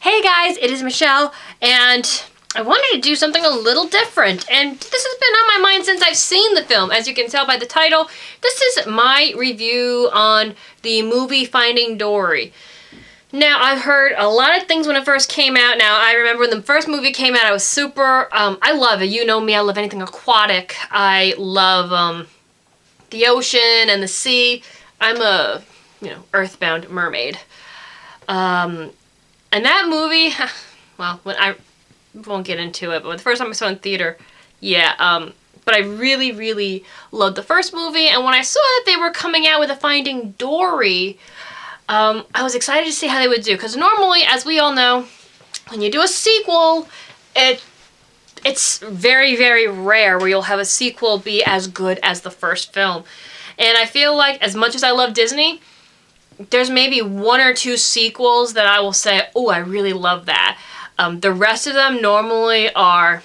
Hey guys, it is Michelle, and I wanted to do something a little different, and this has been on my mind since I've seen the film. As you can tell by the title, this is my review on the movie Finding Dory. Now, I've heard a lot of things when it first came out. Now, I remember when the first movie came out, I was super, I love it. You know me, I love anything aquatic. I love the ocean and the sea. I'm a, earthbound mermaid. And that movie, well, when I won't get into it, but the first time I saw it in theater, but I really, really loved the first movie, and when I saw that they were coming out with a Finding Dory, I was excited to see how they would do, because normally, as we all know, when you do a sequel, it's very, very rare where you'll have a sequel be as good as the first film. And I feel like, as much as I love Disney, there's maybe one or two sequels that I will say, oh, I really love that. The rest of them normally are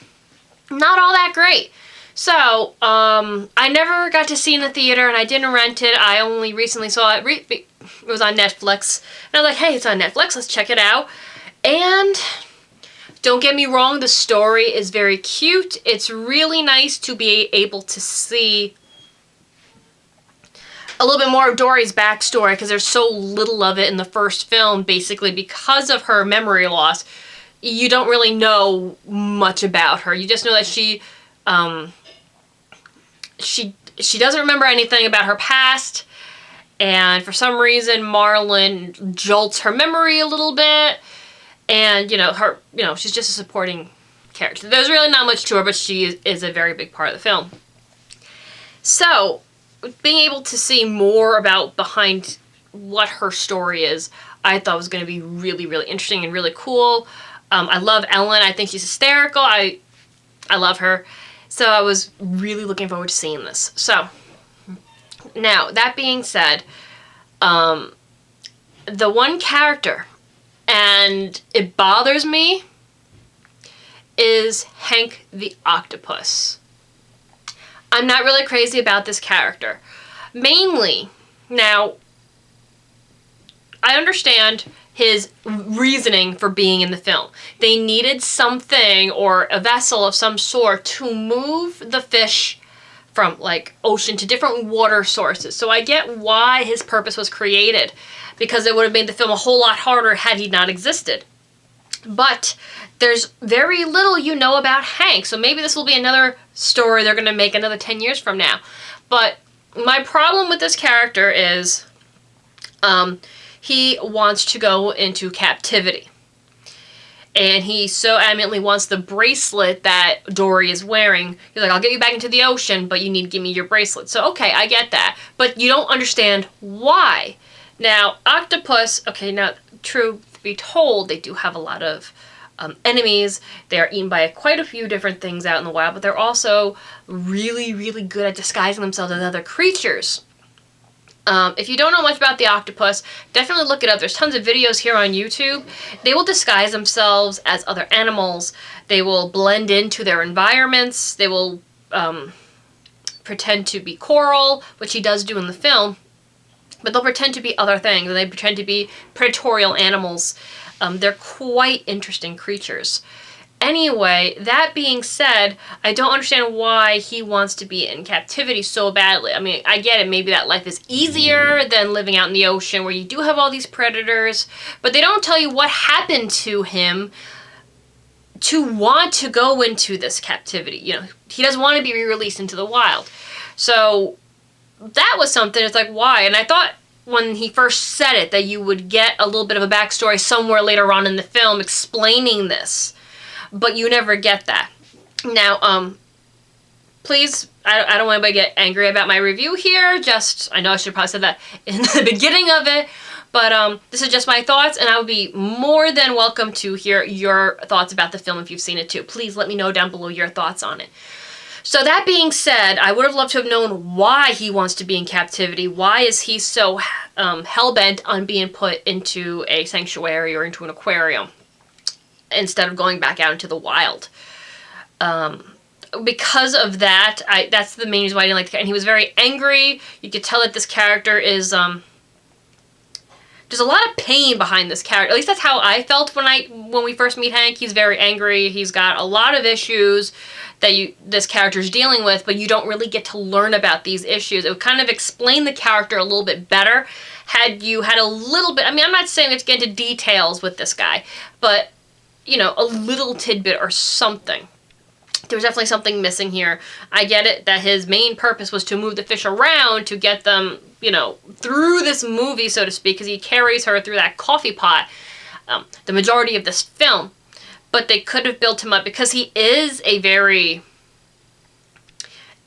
not all that great. So, I never got to see it in the theater, and I didn't rent it. I only recently saw it. It was on Netflix. And I was like, hey, it's on Netflix. Let's check it out. And don't get me wrong, the story is very cute. It's really nice to be able to see a little bit more of Dory's backstory, because there's so little of it in the first film, basically because of her memory loss. You don't really know much about her. You just know that she doesn't remember anything about her past, and for some reason Marlin jolts her memory a little bit, and she's just a supporting character. There's really not much to her, but she is a very big part of the film. So, being able to see more about behind what her story is, I thought was going to be really, really interesting and really cool. I love Ellen. I think she's hysterical. I love her. So I was really looking forward to seeing this. So, now, that being said, the one character, and it bothers me, is Hank the Octopus. I'm not really crazy about this character. Mainly, now, I understand his reasoning for being in the film. They needed something, or a vessel of some sort, to move the fish from, ocean to different water sources. So I get why his purpose was created, because it would have made the film a whole lot harder had he not existed. But there's very little you know about Hank, so maybe this will be another story they're going to make another 10 years from now. But my problem with this character is he wants to go into captivity. And he so adamantly wants the bracelet that Dory is wearing. He's like, I'll get you back into the ocean, but you need to give me your bracelet. So, okay, I get that. But you don't understand why. Now, octopus, okay, now, truth be told, they do have a lot of enemies. They are eaten by quite a few different things out in the wild, but they're also really, really good at disguising themselves as other creatures. If you don't know much about the octopus, definitely look it up. There's tons of videos here on YouTube. They will disguise themselves as other animals. They will blend into their environments. They will pretend to be coral, which he does do in the film. But they'll pretend to be other things, and they pretend to be predatorial animals. They're quite interesting creatures. Anyway, that being said, I don't understand why he wants to be in captivity so badly. I mean, I get it, maybe that life is easier than living out in the ocean where you do have all these predators, but they don't tell you what happened to him to want to go into this captivity. He doesn't want to be re-released into the wild. So that was something. It's like, why? And I thought when he first said it that you would get a little bit of a backstory somewhere later on in the film explaining this, but you never get that. Now, please, I don't want anybody to get angry about my review here. I know I should have probably said that in the beginning of it, but this is just my thoughts, and I would be more than welcome to hear your thoughts about the film if you've seen it too. Please let me know down below your thoughts on it. So that being said, I would have loved to have known why he wants to be in captivity. Why is he so hell-bent on being put into a sanctuary or into an aquarium instead of going back out into the wild? Because of that, that's the main reason why I didn't like the character. And he was very angry. You could tell that this character is there's a lot of pain behind this character. At least that's how I felt when we first meet Hank. He's very angry. He's got a lot of issues that this character is dealing with, but you don't really get to learn about these issues. It would kind of explain the character a little bit better had you had a little bit, I mean, I'm not saying let's get into details with this guy, but, you know, a little tidbit or something. There was definitely something missing here. I get it that his main purpose was to move the fish around to get them, you know, through this movie, so to speak, because he carries her through that coffee pot the majority of this film. But they could have built him up because he is a very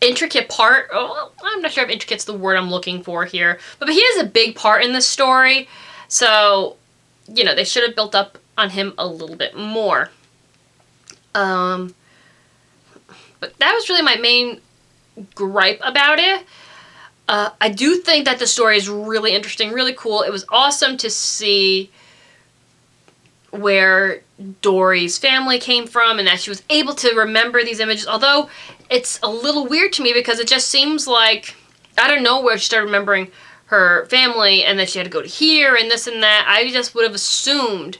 intricate part. Oh, I'm not sure if intricate's the word I'm looking for here, but he is a big part in this story. So, you know, they should have built up on him a little bit more. But that was really my main gripe about it. I do think that the story is really interesting, really cool. It was awesome to see where Dory's family came from and that she was able to remember these images. Although it's a little weird to me because it just seems like out of nowhere she started remembering her family and that she had to go to here and this and that. I just would have assumed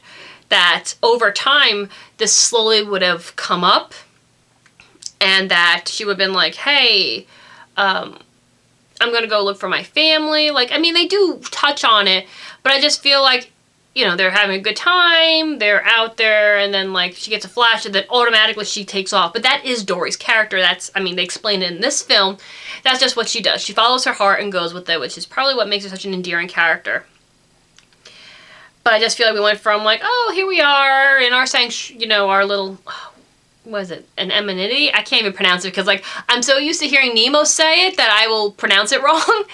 that over time this slowly would have come up. And that she would have been like, hey, I'm going to go look for my family. Like, I mean, they do touch on it, but I just feel like, you know, they're having a good time, they're out there, and then, like, she gets a flash, and then automatically she takes off. But that is Dory's character. That's, I mean, they explain it in this film. That's just what she does. She follows her heart and goes with it, which is probably what makes her such an endearing character. But I just feel like we went from, like, oh, here we are in our, you know, our little... was it an amenity? I can't even pronounce it because, like, I'm so used to hearing Nemo say it that I will pronounce it wrong.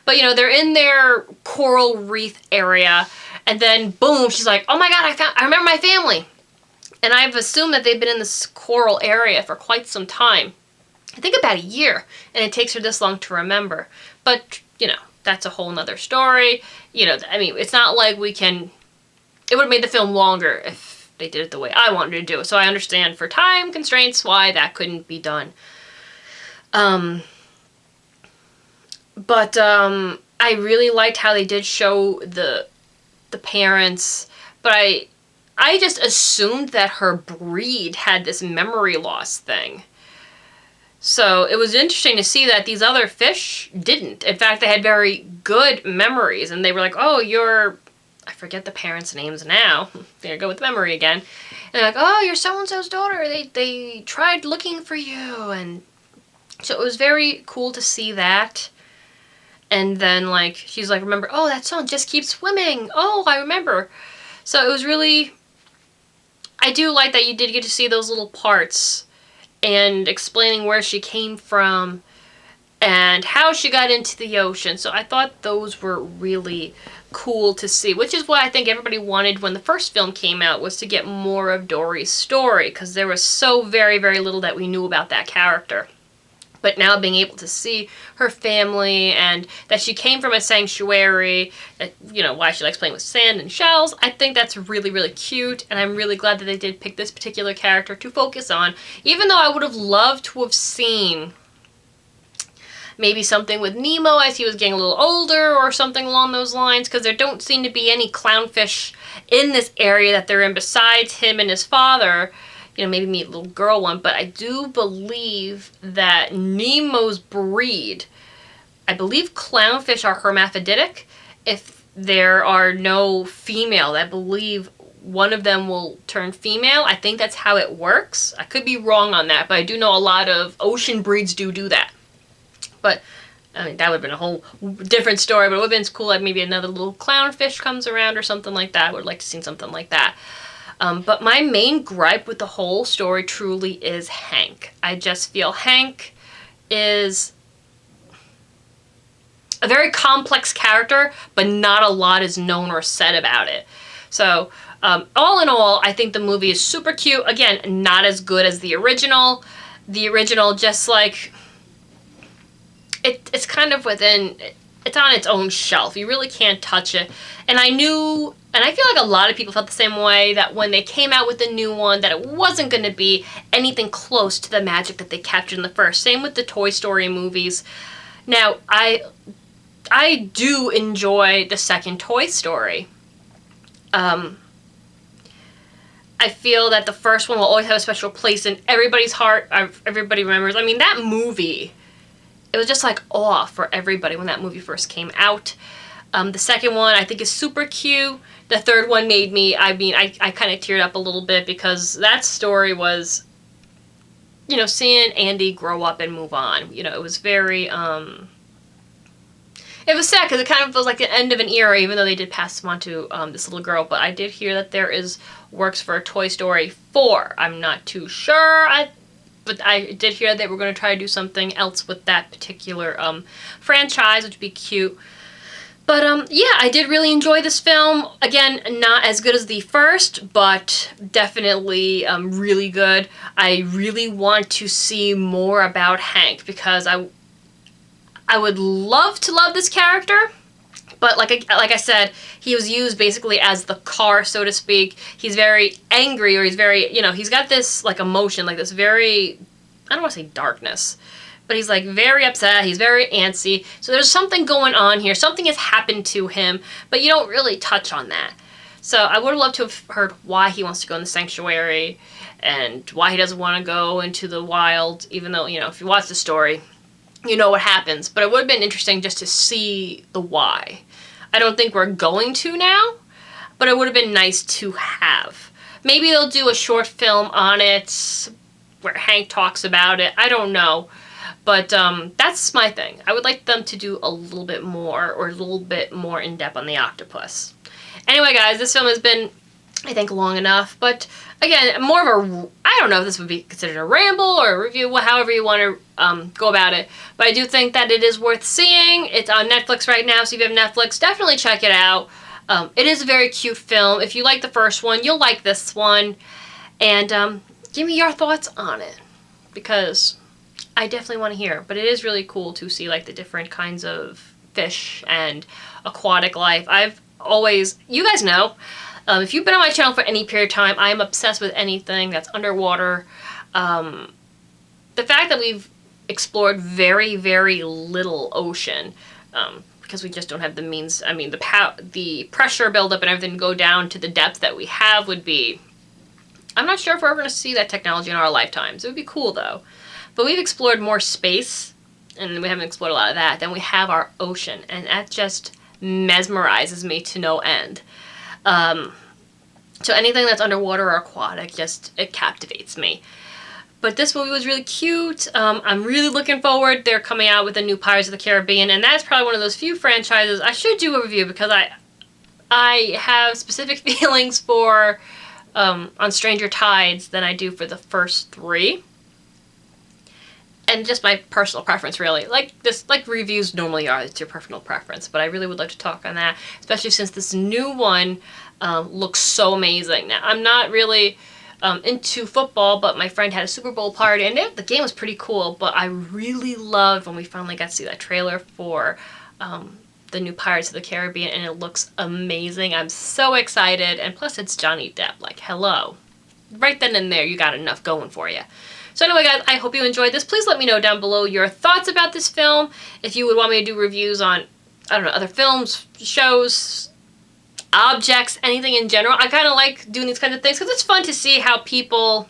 But, you know, they're in their coral reef area, and then boom, she's like, oh my god, I remember my family. And I've assumed that they've been in this coral area for quite some time. I think about a year, and it takes her this long to remember. But, you know, that's a whole nother story. You know, I mean, it's not like we can... It would have made the film longer if they did it the way I wanted to do it. So I understand for time constraints why that couldn't be done. But I really liked how they did show the parents, but I just assumed that her breed had this memory loss thing. So it was interesting to see that these other fish didn't. In fact, they had very good memories, and they were like, oh, you're... I forget the parents' names now. There I go with memory again. And they're like, oh, you're so-and-so's daughter. They tried looking for you. And so it was very cool to see that. And then, like, she's like, remember, oh, that song, Just Keep Swimming. Oh, I remember. So it was really... I do like that you did get to see those little parts and explaining where she came from and how she got into the ocean. So I thought those were really cool to see, which is what I think everybody wanted when the first film came out, was to get more of Dory's story, because there was so very, very little that we knew about that character. But now being able to see her family and that she came from a sanctuary, that, you know, why she likes playing with sand and shells, I think that's really, really cute, and I'm really glad that they did pick this particular character to focus on, even though I would have loved to have seen maybe something with Nemo as he was getting a little older or something along those lines, because there don't seem to be any clownfish in this area that they're in besides him and his father. You know, maybe meet a little girl one, but I do believe that Nemo's breed, I believe clownfish are hermaphroditic. If there are no female, I believe one of them will turn female. I think that's how it works. I could be wrong on that, but I do know a lot of ocean breeds do that. But, I mean, that would have been a whole different story, but it would have been cool if maybe another little clownfish comes around or something like that. I would like to see something like that. But my main gripe with the whole story truly is Hank. I just feel Hank is a very complex character, but not a lot is known or said about it. So, all in all, I think the movie is super cute. Again, not as good as the original. The original, just like... It's kind of within, it's on its own shelf. You really can't touch it. And I knew, and I feel like a lot of people felt the same way, that when they came out with the new one, that it wasn't going to be anything close to the magic that they captured in the first. Same with the Toy Story movies. Now, I do enjoy the second Toy Story. I feel that the first one will always have a special place in everybody's heart. Everybody remembers. I mean, that movie, it was just like awe for everybody when that movie first came out. The second one I think is super cute. The third one made me, I kind of teared up a little bit because that story was, you know, seeing Andy grow up and move on. You know, it was very, it was sad because it kind of was like the end of an era, even though they did pass them on to this little girl. But I did hear that there is works for Toy Story 4. I'm not too sure, but I did hear that we're going to try to do something else with that particular franchise, which would be cute. But yeah, I did really enjoy this film. Again, not as good as the first, but definitely really good. I really want to see more about Hank because I would love to love this character, but like I said, he was used basically as the car, so to speak. He's very angry, or he's very, you know, he's got this like emotion, like this very, I don't want to say darkness, but he's like very upset, he's very antsy. So there's something going on here, something has happened to him, but you don't really touch on that. So I would have loved to have heard why he wants to go in the sanctuary and why he doesn't want to go into the wild, even though, you know, if you watch the story, you know what happens. But it would have been interesting just to see the why. I don't think we're going to now, but it would have been nice to have. Maybe they'll do a short film on it where Hank talks about it. I don't know. But that's my thing. I would like them to do a little bit more, or a little bit more in depth on the octopus. Anyway, guys, this film has been, I think, long enough. But again, more of a, I don't know if this would be considered a ramble or a review, however you want to go about it. But I do think that it is worth seeing. It's on Netflix right now, so if you have Netflix, definitely check it out. It is a very cute film. If you like the first one, you'll like this one. And give me your thoughts on it, because I definitely want to hear. But it is really cool to see like the different kinds of fish and aquatic life. I've always, you guys know, if you've been on my channel for any period of time, I am obsessed with anything that's underwater. The fact that we've explored very, very little ocean, because we just don't have the means, I mean, the pressure buildup and everything to go down to the depth that we have would be, I'm not sure if we're ever going to see that technology in our lifetimes. It would be cool though. But we've explored more space, and we haven't explored a lot of that, than we have our ocean, and that just mesmerizes me to no end. So anything that's underwater or aquatic, it captivates me. But this movie was really cute. I'm really looking forward. They're coming out with a new Pirates of the Caribbean, and that's probably one of those few franchises I should do a review, because I have specific feelings for on Stranger Tides than I do for the first three. And just my personal preference, really. Like reviews normally are, it's your personal preference. But I really would like to talk on that, especially since this new one looks so amazing. Now, I'm not really into football, but my friend had a Super Bowl party, and the game was pretty cool. But I really loved when we finally got to see that trailer for the new Pirates of the Caribbean, and it looks amazing. I'm so excited, and plus it's Johnny Depp. Like, hello. Right then and there, you got enough going for you. So anyway, guys, I hope you enjoyed this. Please let me know down below your thoughts about this film. If you would want me to do reviews on, I don't know, other films, shows, objects, anything in general. I kind of like doing these kinds of things because it's fun to see how people,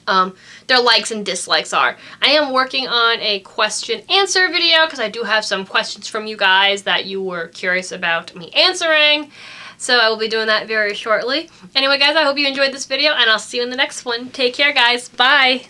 their likes and dislikes are. I am working on a question-answer video because I do have some questions from you guys that you were curious about me answering. So I will be doing that very shortly. Anyway, guys, I hope you enjoyed this video, and I'll see you in the next one. Take care, guys. Bye!